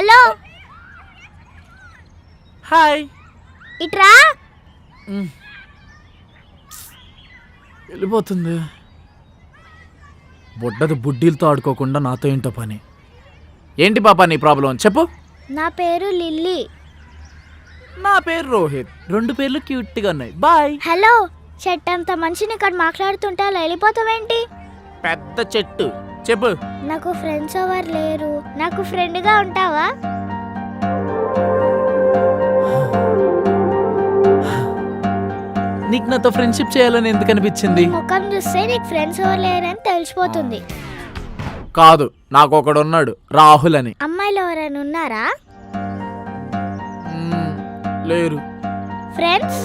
Hello hi. ఇట్రా. వెళ్ళిపోతుంది. బుడ్డది బుడ్డీలతో ఆడుకోకుండా నాతో ఏంటో పని. ఏంటి పాపా నీ ప్రాబ్లం చెప్పు. నా పేరు లిల్లీ. నా పేరు రోహిత్. 2 పేర్లు క్యూట్గా ఉన్నాయి. బాయ్. హలో, చెట్టు అంత మనిషిని ఇక్కడ మాట్లాడుతుంటే అలా వెళ్ళిపోతావేంటి? పెద్ద చెట్టు చెప్పు. నాకు ఫ్రెండ్స్ ఎవరు లేరు, నాకు ఫ్రెండ్గా ఉంటావా? నీకు నాతో ఫ్రెండ్షిప్ చేయాలని ఎందుకు అనిపించింది? ముఖం చూస్తే నీకు ఫ్రెండ్స్ ఎవరు లేరని తెలిసిపోతుంది. కాదు, నాకు ఒకడున్నాడు, రాహుల్ అని. అమ్మాయిలు ఎవరైనా ఉన్నారా? లేరు. ఫ్రెండ్స్?